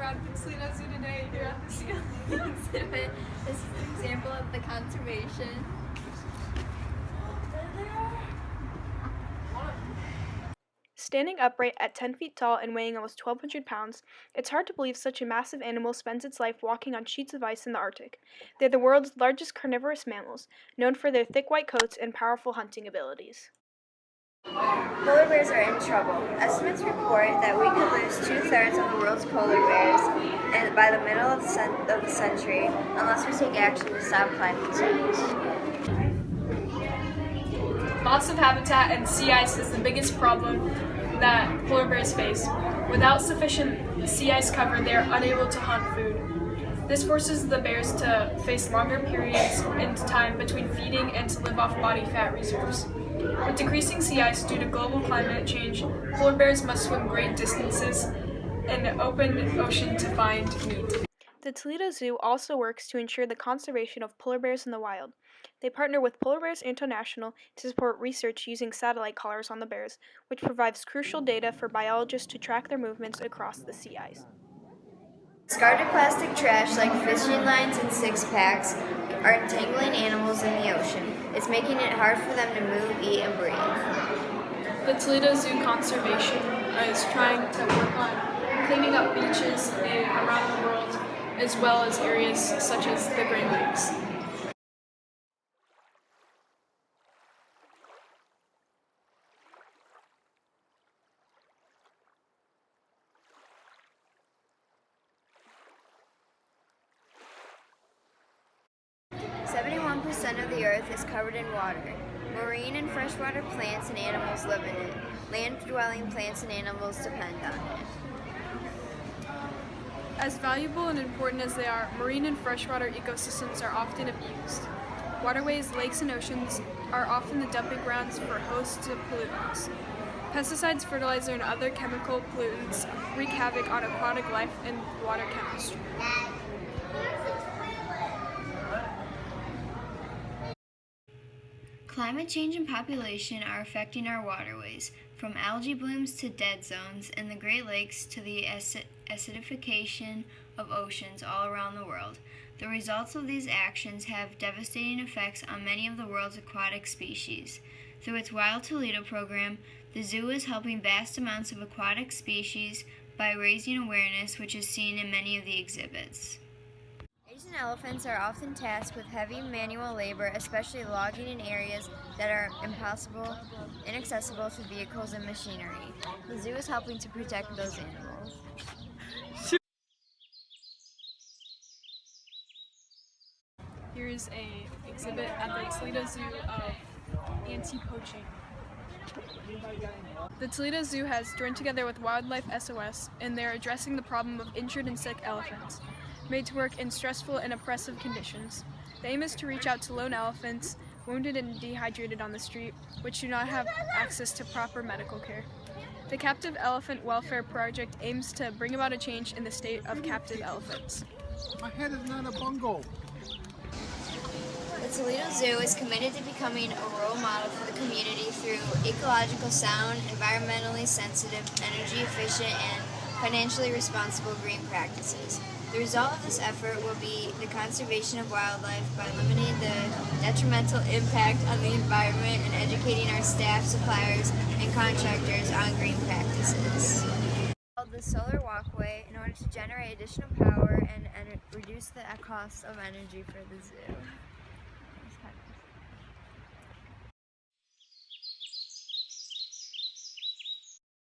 around the Toledo Zoo today. Here at the Seal exhibit. This is an example of the conservation. Standing upright at 10 feet tall and weighing almost 1,200 pounds, it's hard to believe such a massive animal spends its life walking on sheets of ice in the Arctic. They're the world's largest carnivorous mammals, known for their thick white coats and powerful hunting abilities. Polar bears are in trouble. Estimates report that we could lose 2/3 of the world's polar bears and by the middle of the century unless we take action to stop climate change. Loss of habitat and sea ice is the biggest problem that polar bears face. Without sufficient sea ice cover, they are unable to hunt food. This forces the bears to face longer periods in time between feeding and to live off body fat reserves. With decreasing sea ice due to global climate change, polar bears must swim great distances in the open ocean to find meat. The Toledo Zoo also works to ensure the conservation of polar bears in the wild. They partner with Polar Bears International to support research using satellite collars on the bears, which provides crucial data for biologists to track their movements across the sea ice. Discarded plastic trash like fishing lines and six-packs are entangling animals in the ocean. It's making it hard for them to move, eat, and breathe. The Toledo Zoo Conservation is trying to work on cleaning up beaches around the world, as well as areas such as the Great Lakes. Seventy-one percent of the earth is covered in water. Marine and freshwater plants and animals live in it. Land-dwelling plants and animals depend on it. As valuable and important as they are, marine and freshwater ecosystems are often abused. Waterways, lakes, and oceans are often the dumping grounds for hosts of pollutants. Pesticides, fertilizer, and other chemical pollutants wreak havoc on aquatic life and water chemistry. Climate change and population are affecting our waterways, from algae blooms to dead zones in the Great Lakes to the acidification of oceans all around the world. The results of these actions have devastating effects on many of the world's aquatic species. Through its Wild Toledo program, the zoo is helping vast amounts of aquatic species by raising awareness, which is seen in many of the exhibits. Asian elephants are often tasked with heavy manual labor, especially logging in areas that are inaccessible to vehicles and machinery. The zoo is helping to protect those animals. Here is an exhibit at the Toledo Zoo of anti-poaching. The Toledo Zoo has joined together with Wildlife SOS, and they're addressing the problem of injured and sick elephants, made to work in stressful and oppressive conditions. The aim is to reach out to lone elephants, wounded and dehydrated on the street, which do not have access to proper medical care. The Captive Elephant Welfare Project aims to bring about a change in the state of captive elephants. My head is not a bungo. The Toledo Zoo is committed to becoming a role model for the community through ecological sound, environmentally sensitive, energy efficient, and financially responsible green practices. The result of this effort will be the conservation of wildlife by limiting the detrimental impact on the environment and educating our staff, suppliers, and contractors on green practices. The solar walkway in order to generate additional power and reduce the cost of energy for the zoo.